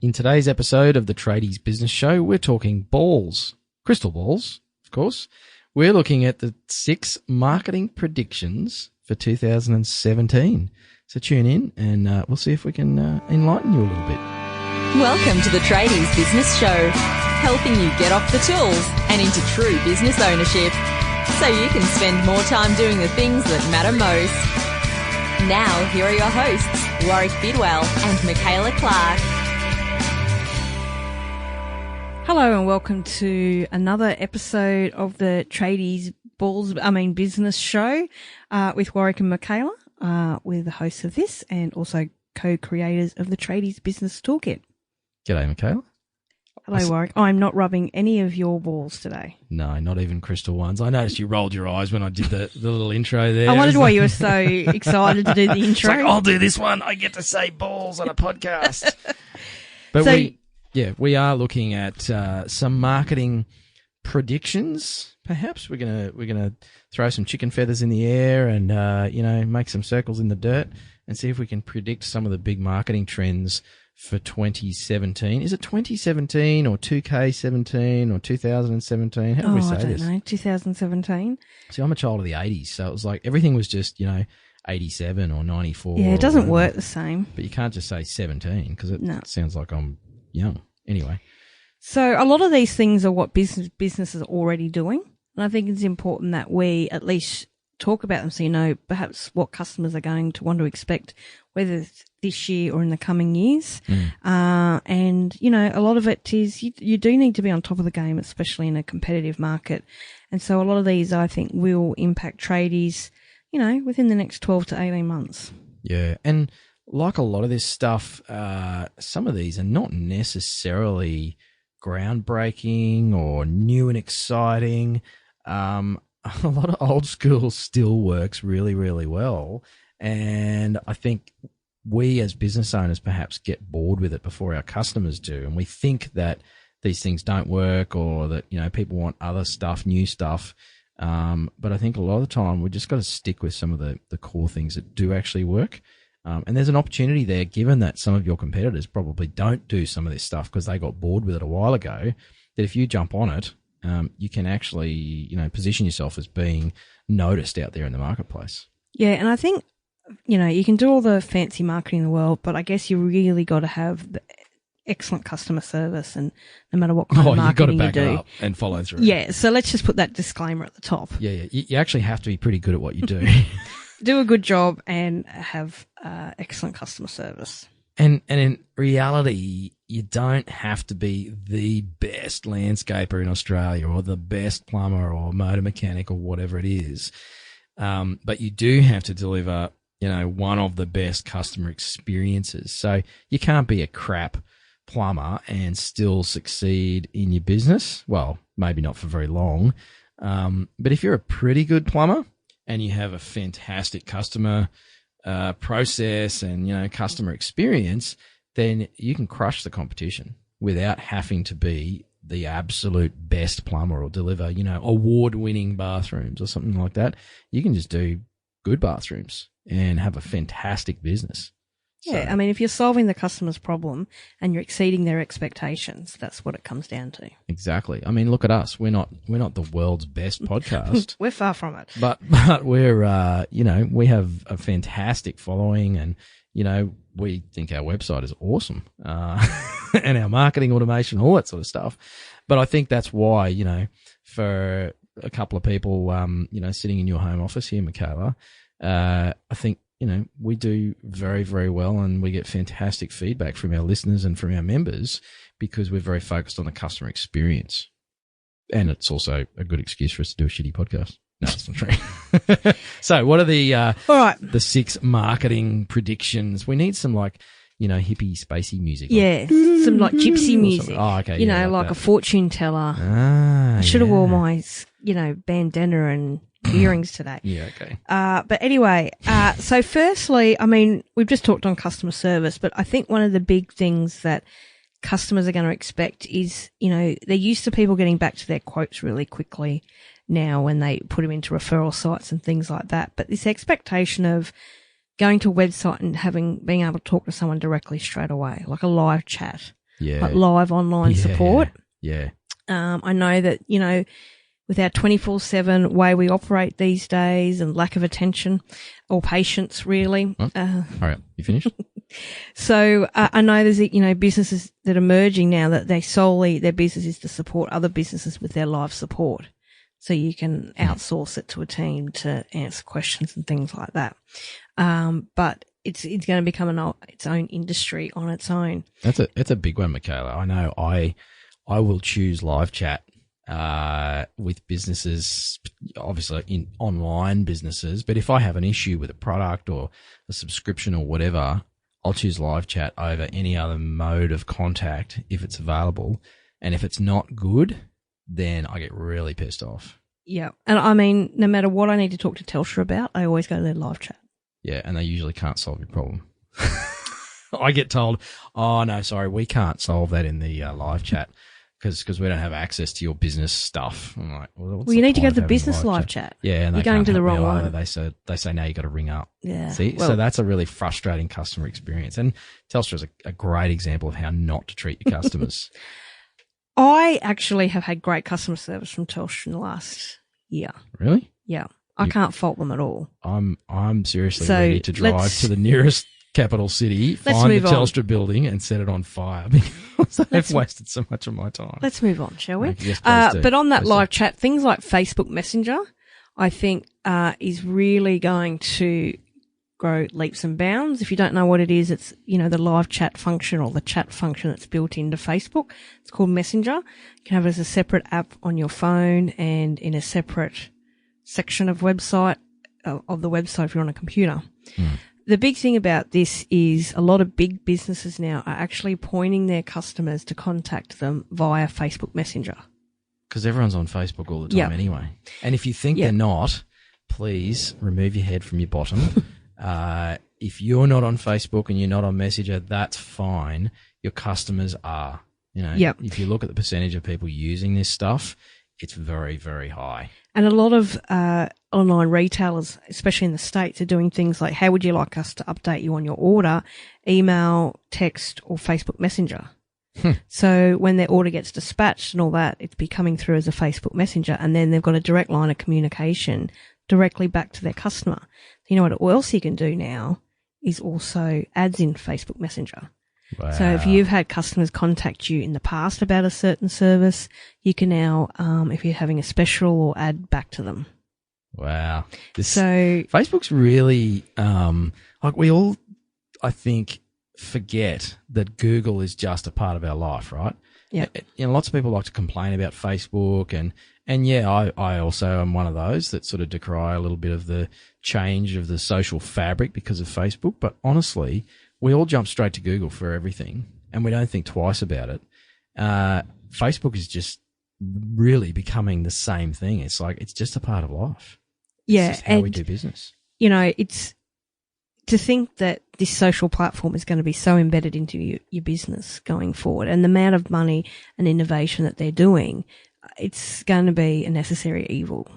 In today's episode of the Tradies Business Show, we're talking balls, crystal balls, of course. We're looking at the 6 marketing predictions for 2017. So tune in and we'll see if we can enlighten you a little bit. Welcome to the Tradies Business Show, helping you get off the tools and into true business ownership so you can spend more time doing the things that matter most. Now, here are your hosts, Warwick Bidwell and Michaela Clark. Hello and welcome to another episode of the Tradies Business Show with Warwick and Michaela. We're the hosts of this and also co-creators of the Tradies Business Toolkit. G'day, Michaela. Hello, Warwick. I'm not rubbing any of your balls today. No, not even crystal ones. I noticed you rolled your eyes when I did the little intro there. I wondered why you were so excited to do the intro. It's like, I'll do this one. I get to say balls on a podcast. But we are looking at some marketing predictions. Perhaps we're gonna throw some chicken feathers in the air and make some circles in the dirt and see if we can predict some of the big marketing trends for 2017. Is it 2017 or 2K17 or 2017? How do we say this? I don't know. 2017. See, I'm a child of the 80s, so it was like everything was just 87 or 94. Yeah, it doesn't work the same. But you can't just say 17 because it sounds like I'm young. Anyway. So a lot of these things are what businesses are already doing. And I think it's important that we at least talk about them so you know perhaps what customers are going to want to expect, whether it's this year or in the coming years. And, a lot of it is you do need to be on top of the game, especially in a competitive market. And so a lot of these, I think, will impact tradies, within the next 12 to 18 months. Yeah. And like a lot of this stuff, some of these are not necessarily groundbreaking or new and exciting. A lot of old school still works really, really well. And I think we as business owners perhaps get bored with it before our customers do. And we think that these things don't work or that, people want other stuff, new stuff. But I think a lot of the time we just got to stick with some of the core things that do actually work. And there's an opportunity there, given that some of your competitors probably don't do some of this stuff because they got bored with it a while ago, that if you jump on it, you can actually, position yourself as being noticed out there in the marketplace. Yeah, and I think, you can do all the fancy marketing in the world, but I guess you really got to have the excellent customer service, and no matter what kind of marketing you do. You've got to back it up and follow through. Yeah, so let's just put that disclaimer at the top. Yeah. You actually have to be pretty good at what you do. Do a good job and have excellent customer service. And in reality, you don't have to be the best landscaper in Australia or the best plumber or motor mechanic or whatever it is. But you do have to deliver, one of the best customer experiences. So you can't be a crap plumber and still succeed in your business. Well, maybe not for very long. But if you're a pretty good plumber and you have a fantastic customer process and, customer experience, then you can crush the competition without having to be the absolute best plumber or deliver, award-winning bathrooms or something like that. You can just do good bathrooms and have a fantastic business. Yeah, so, if you're solving the customer's problem and you're exceeding their expectations, that's what it comes down to. Exactly. Look at us. We're not the world's best podcast. We're far from it. But we're we have a fantastic following, and we think our website is awesome, and our marketing automation, all that sort of stuff. But I think that's why for a couple of people sitting in your home office here, Michaela, I think we do very, very well, and we get fantastic feedback from our listeners and from our members because we're very focused on the customer experience. And it's also a good excuse for us to do a shitty podcast. No, it's not true. So what are the 6 marketing predictions? We need some hippie, spacey music. Yeah, some gypsy music. Oh, okay. Like a fortune teller. I should have worn my, bandana and earrings today. Yeah, okay. But anyway, so firstly, we've just talked on customer service, but I think one of the big things that customers are going to expect is, they're used to people getting back to their quotes really quickly now when they put them into referral sites and things like that. But this expectation of going to a website and being able to talk to someone directly straight away, like a live chat. like live online support. Yeah. I know that, with our 24/7 way we operate these days and lack of attention or patience, really. Hurry up. You finished? So I know there's, businesses that are merging now that their business is to support other businesses with their live support. So you can outsource it to a team to answer questions and things like that. But it's going to become its own industry on its own. It's a big one, Michaela. I know I will choose live chat with businesses, obviously in online businesses, but if I have an issue with a product or a subscription or whatever, I'll choose live chat over any other mode of contact if it's available. And if it's not good, then I get really pissed off. Yeah. And I mean, no matter what I need to talk to Telstra about, I always go to their live chat. Yeah, and they usually can't solve your problem. I get told, oh, no, sorry, we can't solve that in the live chat because we don't have access to your business stuff. I'm like, well, you need to go to the business live chat. Yeah, and you're going to the wrong one. They say now you got to ring up. Yeah. See, so that's a really frustrating customer experience. And Telstra is a great example of how not to treat your customers. I actually have had great customer service from Telstra in the last year. Really? Yeah. I can't fault them at all. I'm seriously ready to drive to the nearest capital city, find the Telstra building and set it on fire because they've wasted so much of my time. Let's move on, shall we? Yes, please do. But on that live chat, things like Facebook Messenger, I think, is really going to grow leaps and bounds. If you don't know what it is, it's, the live chat function or the chat function that's built into Facebook. It's called Messenger. You can have it as a separate app on your phone and in a separate section of the website if you're on a computer. The big thing about this is a lot of big businesses now are actually pointing their customers to contact them via Facebook Messenger. Because everyone's on Facebook all the time anyway. And if you think they're not, please remove your head from your bottom. If you're not on Facebook and you're not on Messenger, that's fine. Your customers are. If you look at the percentage of people using this stuff, it's very, very high. And a lot of online retailers, especially in the States, are doing things like, how would you like us to update you on your order? Email, text, or Facebook Messenger. So when their order gets dispatched and all that, it's be coming through as a Facebook Messenger, and then they've got a direct line of communication directly back to their customer. You know what else you can do now is also ads in Facebook Messenger. Wow. So if you've had customers contact you in the past about a certain service, you can now, if you're having a special, or add back to them. Wow. So Facebook's really, we all, I think, forget that Google is just a part of our life, right? Yeah. Lots of people like to complain about Facebook and yeah, I also am one of those that sort of decry a little bit of the change of the social fabric because of Facebook. But honestly, we all jump straight to Google for everything and we don't think twice about it. Facebook is just really becoming the same thing. It's like, it's just a part of life. Yeah. It's just how we do business. It's to think that this social platform is going to be so embedded into your business going forward, and the amount of money and innovation that they're doing, it's going to be a necessary evil.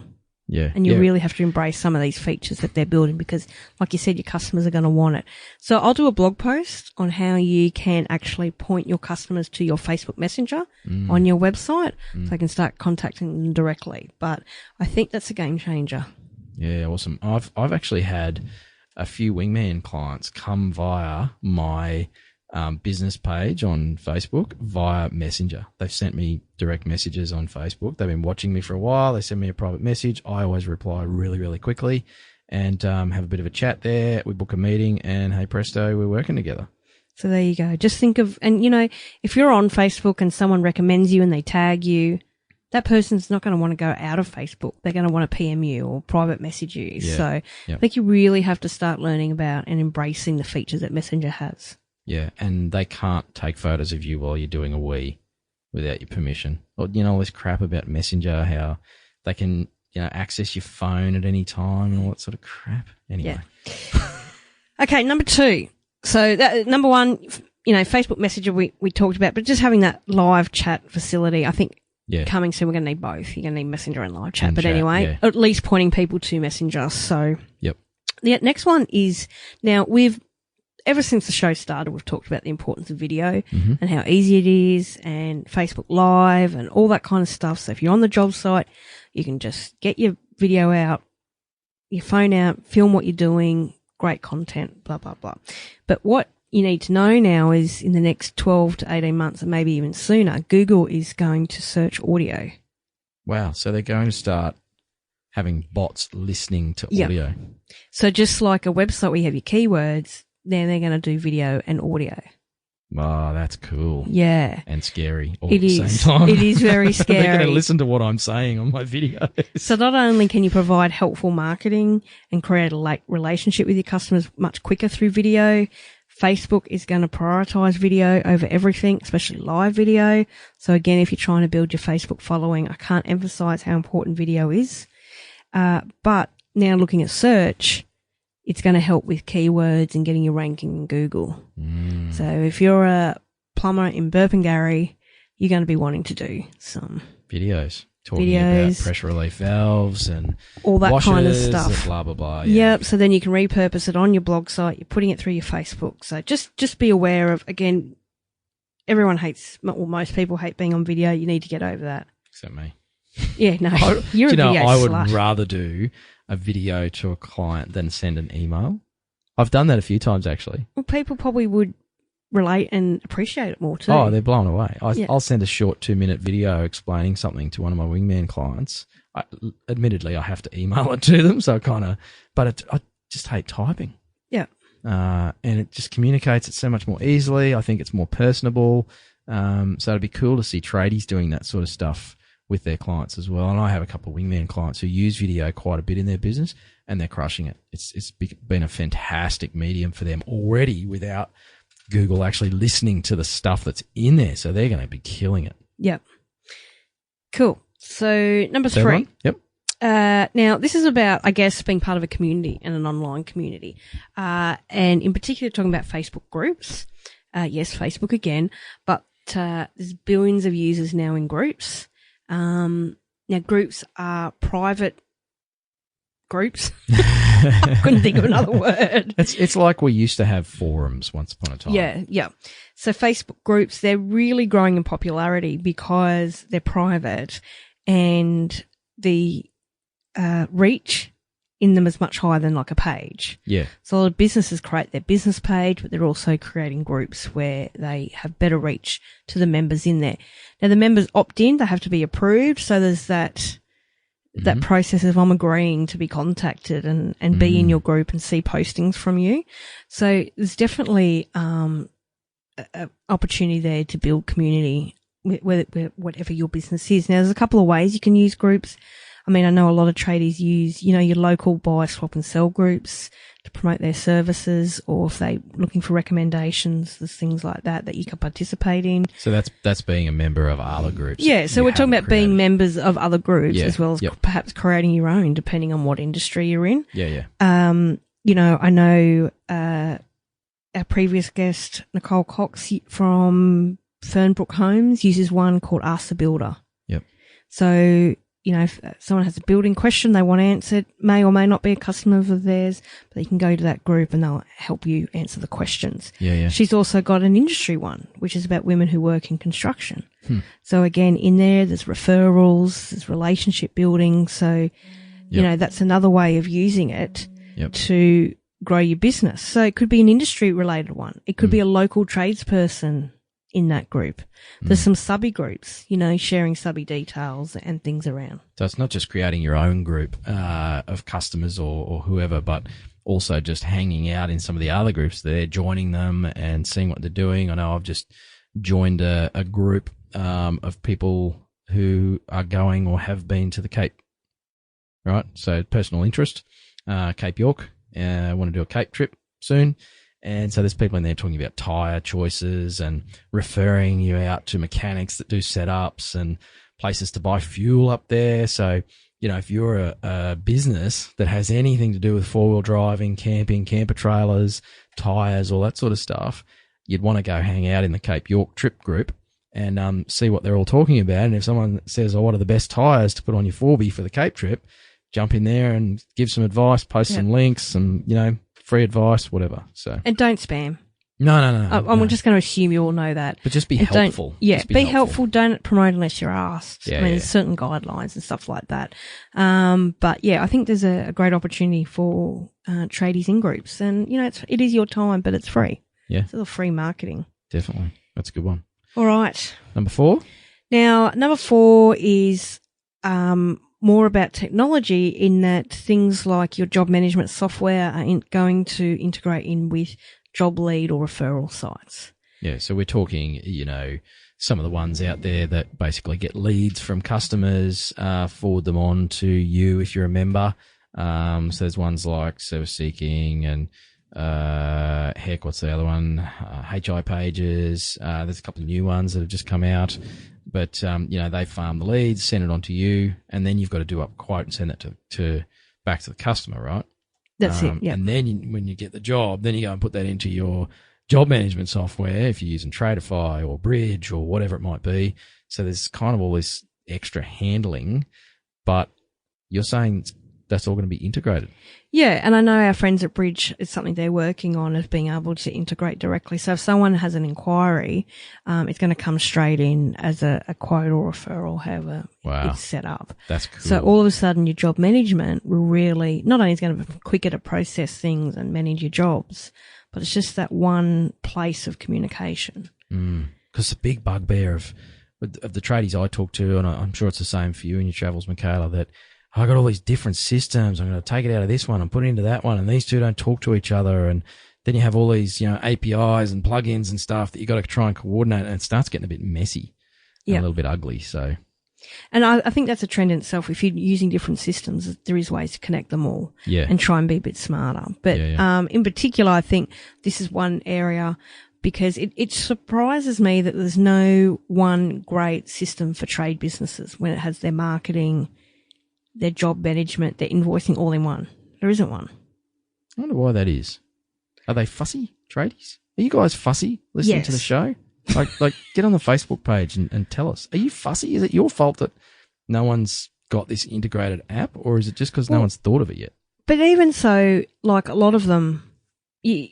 Yeah. And you really have to embrace some of these features that they're building because, like you said, your customers are going to want it. So I'll do a blog post on how you can actually point your customers to your Facebook Messenger on your website so they can start contacting them directly. But I think that's a game changer. Yeah, awesome. I've actually had a few Wingman clients come via my business page on Facebook via Messenger. They've sent me direct messages on Facebook. They've been watching me for a while. They send me a private message. I always reply really, really quickly and have a bit of a chat there. We book a meeting and hey presto, we're working together. So there you go. Just think of, and if you're on Facebook and someone recommends you and they tag you, that person's not going to want to go out of Facebook. They're going to want to PM you or private message you. Yeah. So I think you really have to start learning about and embracing the features that Messenger has. Yeah, and they can't take photos of you while you're doing a wee without your permission. Or, all this crap about Messenger, how they can, access your phone at any time and all that sort of crap. Anyway. Yeah. Okay, number 2. So number 1, Facebook Messenger we talked about, but just having that live chat facility, I think coming soon we're going to need both. You're going to need Messenger and live chat. Anyway, at least pointing people to Messenger. So yep. The next one is now ever since the show started, we've talked about the importance of video and how easy it is, and Facebook Live and all that kind of stuff. So if you're on the job site, you can just get your video out, your phone out, film what you're doing, great content, blah, blah, blah. But what you need to know now is in the next 12 to 18 months, and maybe even sooner, Google is going to search audio. Wow. So they're going to start having bots listening to audio. So just like a website where you have your keywords, then they're going to do video and audio. Oh, that's cool. Yeah. And scary all It at the is. same time. It is very scary. They're going to listen to what I'm saying on my videos. So not only can you provide helpful marketing and create a relationship with your customers much quicker through video, Facebook is going to prioritize video over everything, especially live video. So again, if you're trying to build your Facebook following, I can't emphasize how important video is. But now looking at search, it's going to help with keywords and getting your ranking in Google. So if you're a plumber in Burpengary, you're going to be wanting to do some videos talking about pressure relief valves and all that washers kind of stuff. And blah, blah, blah. Yeah. Yep. So then you can repurpose it on your blog site. You're putting it through your Facebook. So just be aware of, again, everyone hates, or most people hate being on video. You need to get over that. Except me. Yeah, no, you're a video I would slut. rather do a video to a client than send an email. I've done that a few times, actually. Well, people probably would relate and appreciate it more too. Oh, they're blown away. I'll send a short 2-minute video explaining something to one of my wingman clients. Admittedly, I have to email it to them, so I just hate typing. Yeah. And it just communicates it so much more easily. I think it's more personable. So it'd be cool to see tradies doing that sort of stuff with their clients as well. And I have a couple of wingman clients who use video quite a bit in their business, and they're crushing it. It's been a fantastic medium for them already without Google actually listening to the stuff that's in there. So they're going to be killing it. Yep. Cool. So number Third 3. one? Yep. Now this is about, I guess, being part of a community and an online community. And in particular talking about Facebook groups. Yes, Facebook again, but there's billions of users now in groups. Now groups are private groups. I couldn't think of another word. It's like we used to have forums once upon a time. Yeah. So Facebook groups, they're really growing in popularity because they're private and the reach in them is much higher than like a page. Yeah. So a lot of businesses create their business page, but they're also creating groups where they have better reach to the members in there. Now the members opt in, they have to be approved. So there's that process of I'm agreeing to be contacted and be in your group and see postings from you. So there's definitely an opportunity there to build community whatever your business is. Now there's a couple of ways you can use groups. I mean, I know a lot of tradies use, your local buy, swap and sell groups to promote their services, or if they're looking for recommendations, there's things like that you can participate in. So that's being a member of other groups. Yeah, so we're talking about being members of other groups as well as perhaps creating your own, depending on what industry you're in. Yeah. I know our previous guest, Nicole Cox from Fernbrook Homes, uses one called Ask the Builder. Yep. So, if someone has a building question they want answered, may or may not be a customer of theirs, but you can go to that group and they'll help you answer the questions. Yeah. She's also got an industry one, which is about women who work in construction. So again, in there's referrals, there's relationship building. So, that's another way of using it to grow your business. So it could be an industry related one. It could be a local tradesperson in that group. There's some subby groups, sharing subby details and things around. So it's not just creating your own group of customers or whoever, but also just hanging out in some of the other groups there, joining them and seeing what they're doing. I know I've just joined a group of people who are going or have been to the Cape, right? So personal interest, Cape York. I want to do a Cape trip soon. And so there's people in there talking about tyre choices and referring you out to mechanics that do setups and places to buy fuel up there. So, if you're a business that has anything to do with four-wheel driving, camping, camper trailers, tyres, all that sort of stuff, you'd want to go hang out in the Cape York trip group and see what they're all talking about. And if someone says, what are the best tyres to put on your 4B for the Cape trip, jump in there and give some advice, post some links and, free advice, whatever. So And don't spam. no. I'm just going to assume you all know that. But just be And don't- helpful. Yeah, Just be helpful. Don't promote unless you're asked. Yeah, I mean, yeah. there's certain guidelines and stuff like that. But yeah, I think there's a great opportunity for tradies in groups, and it is your time, but it's free. Yeah. It's a little free marketing. Definitely. That's a good one. All right. Number 4? Now, number 4 is more about technology, in that things like your job management software are going to integrate in with job lead or referral sites. Yeah, so we're talking, some of the ones out there that basically get leads from customers, forward them on to you if you're a member. So there's ones like Service Seeking and, what's the other one? HI Pages. There's a couple of new ones that have just come out. But, they farm the leads, send it on to you, and then you've got to do up a quote and send it to back to the customer, right? That's it, yeah. And then when you get the job, then you go and put that into your job management software if you're using Tradify or Bridge or whatever it might be. So there's kind of all this extra handling, but you're saying that's all going to be integrated. Yeah, and I know our friends at Bridge, it's something they're working on, is being able to integrate directly. So if someone has an inquiry, it's going to come straight in as a quote or referral, however it's set up. That's cool. So all of a sudden your job management will really, not only is going to be quicker to process things and manage your jobs, but it's just that one place of communication. Because the big bugbear of the tradies I talk to, and I'm sure it's the same for you in your travels, Michaela, that I got all these different systems. I'm going to take it out of this one and put it into that one, and these two don't talk to each other. And then you have all these, APIs and plugins and stuff that you got to try and coordinate, and it starts getting a bit messy, and a little bit ugly. So, and I think that's a trend in itself. If you're using different systems, there is ways to connect them all, and try and be a bit smarter. But in particular, I think this is one area, because it surprises me that there's no one great system for trade businesses when it has their marketing, their job management, their invoicing all in one. There isn't one. I wonder why that is. Are they fussy, tradies? Are you guys fussy listening to the show? Like get on the Facebook page and tell us. Are you fussy? Is it your fault that no one's got this integrated app, or is it just because no one's thought of it yet? But even so, like a lot of them, they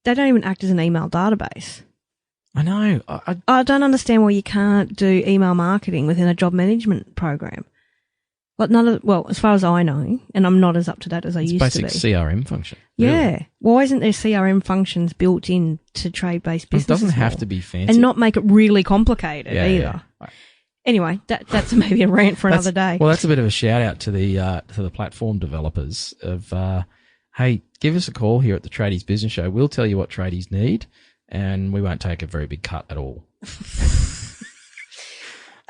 don't even act as an email database. I know. I don't understand why you can't do email marketing within a job management program. Like as far as I know, and I'm not as up to date as I used to be. It's basic CRM function. Really. Yeah. Why isn't there CRM functions built in to trade-based businesses? It doesn't have to be fancy. And not make it really complicated either. Yeah. Anyway, that's maybe a rant for another day. Well, that's a bit of a shout out to the platform developers of, hey, give us a call here at the Tradies Business Show. We'll tell you what tradies need, and we won't take a very big cut at all.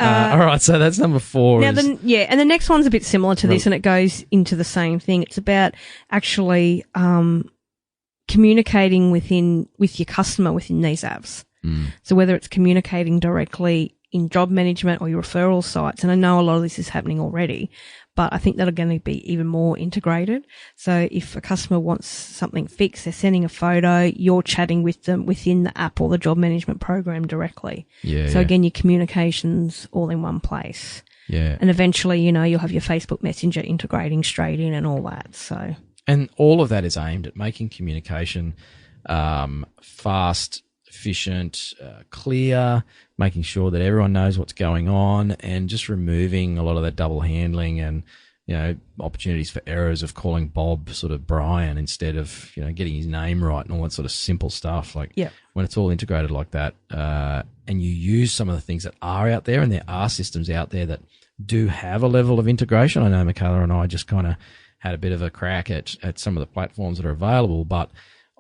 All right, so that's number 4. Now, and the next one's a bit similar to this, and it goes into the same thing. It's about actually communicating with your customer within these apps. So whether it's communicating directly in job management or your referral sites, and I know a lot of this is happening already, but I think that are going to be even more integrated. So if a customer wants something fixed, they're sending a photo, you're chatting with them within the app or the job management program directly. So again, your communications all in one place. Yeah. And eventually, you'll have your Facebook Messenger integrating straight in and all that. So. And all of that is aimed at making communication fast, efficient, clear, making sure that everyone knows what's going on, and just removing a lot of that double handling and, opportunities for errors of calling Bob sort of Brian instead of, getting his name right and all that sort of simple stuff. Like when it's all integrated like that, and you use some of the things that are out there, and there are systems out there that do have a level of integration. I know Michaela and I just kind of had a bit of a crack at some of the platforms that are available, but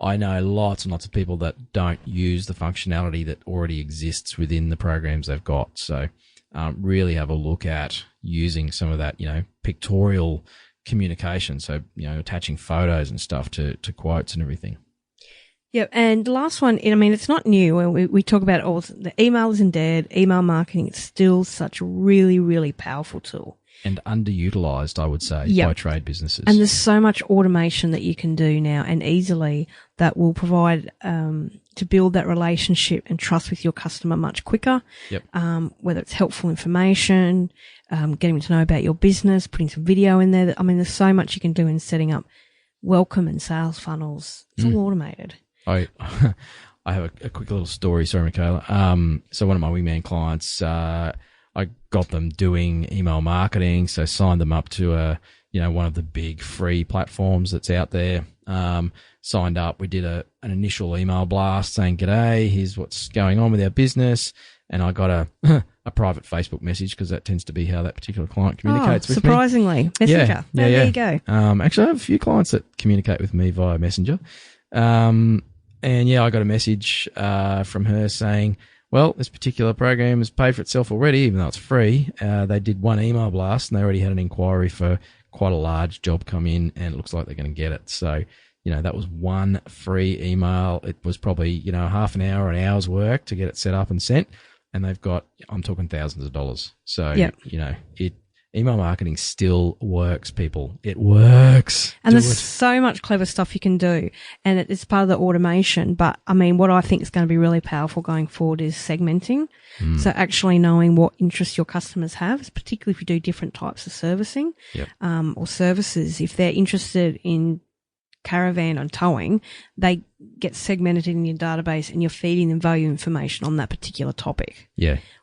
I know lots and lots of people that don't use the functionality that already exists within the programs they've got. So really have a look at using some of that, pictorial communication. So, attaching photos and stuff to quotes and everything. Yeah, and the last one, it's not new. We talk about all the email isn't dead. Email marketing is still such a really, really powerful tool. And underutilized, I would say, by trade businesses. And there's so much automation that you can do now and easily that will provide to build that relationship and trust with your customer much quicker. Yep. Whether it's helpful information, getting to know about your business, putting some video in there. There's so much you can do in setting up welcome and sales funnels. It's all automated. I have a quick little story. Sorry, Michaela. So one of my wingman clients, I got them doing email marketing. So signed them up to one of the big free platforms that's out there. Signed up. We did an initial email blast saying, "G'day, here's what's going on with our business." And I got a private Facebook message because that tends to be how that particular client communicates with me. Surprisingly, Messenger. There you go. Actually, I have a few clients that communicate with me via Messenger. And I got a message from her saying, well, this particular program has paid for itself already, even though it's free. They did one email blast and they already had an inquiry for quite a large job come in, and it looks like they're going to get it. So, that was one free email. It was probably, half an hour, an hour's work to get it set up and sent. And they've got, I'm talking thousands of dollars. So, email marketing still works, people. It works. And there's so much clever stuff you can do. And it's part of the automation. But I mean, what I think is going to be really powerful going forward is segmenting. So actually knowing what interests your customers have, particularly if you do different types of servicing, or services. If they're interested in caravan and towing, they get segmented in your database and you're feeding them value information on that particular topic.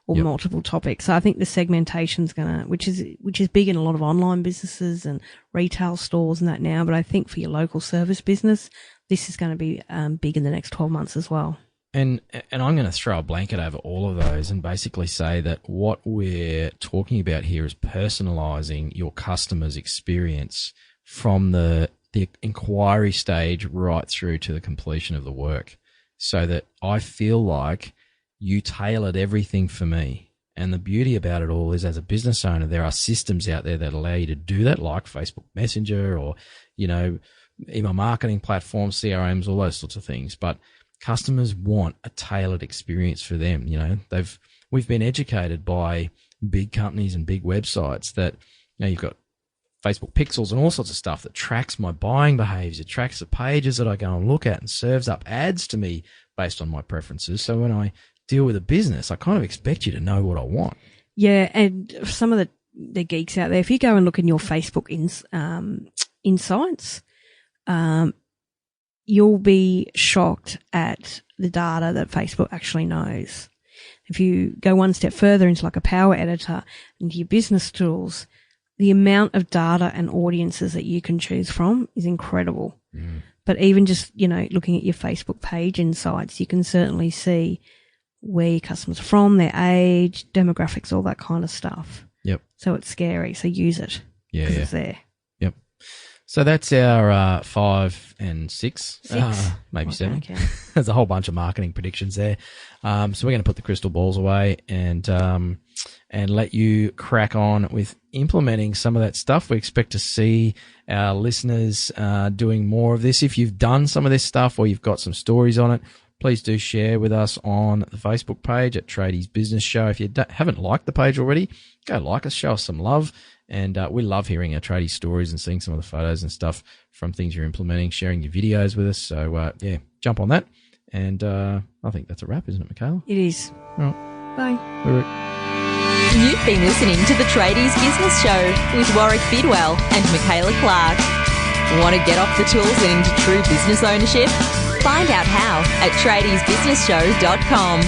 Or multiple topics. So I think the segmentation's which is big in a lot of online businesses and retail stores and that now, but I think for your local service business, this is going to be big in the next 12 months as well. And I'm going to throw a blanket over all of those and basically say that what we're talking about here is personalizing your customer's experience from the inquiry stage right through to the completion of the work, so that I feel like you tailored everything for me. And the beauty about it all is, as a business owner, there are systems out there that allow you to do that, like Facebook Messenger or, email marketing platforms, CRMs, all those sorts of things. But customers want a tailored experience for them. We've been educated by big companies and big websites that, you've got Facebook pixels and all sorts of stuff that tracks my buying behaviors. It tracks the pages that I go and look at and serves up ads to me based on my preferences. So when I deal with a business, I kind of expect you to know what I want. Yeah, and some of the geeks out there, if you go and look in your Facebook insights, you'll be shocked at the data that Facebook actually knows. If you go one step further into like a power editor, into your business tools, the amount of data and audiences that you can choose from is incredible. But even just, looking at your Facebook page insights, you can certainly see where your customers are from, their age, demographics, all that kind of stuff. Yep. So it's scary. So use it. Yeah. Because it's there. Yep. So that's our 5 and 6. Maybe 7. Okay. There's a whole bunch of marketing predictions there. So we're going to put the crystal balls away and let you crack on with implementing some of that stuff. We expect to see our listeners doing more of this. If you've done some of this stuff or you've got some stories on it, please do share with us on the Facebook page at Tradies Business Show. If you haven't liked the page already, go like us, show us some love. And we love hearing our tradie stories and seeing some of the photos and stuff from things you're implementing, sharing your videos with us. So, jump on that. And I think that's a wrap, isn't it, Michaela? It is. All right. Bye. All right. You've been listening to the Tradies Business Show with Warwick Bidwell and Michaela Clark. Want to get off the tools and into true business ownership? Find out how at tradiesbusinessshow.com.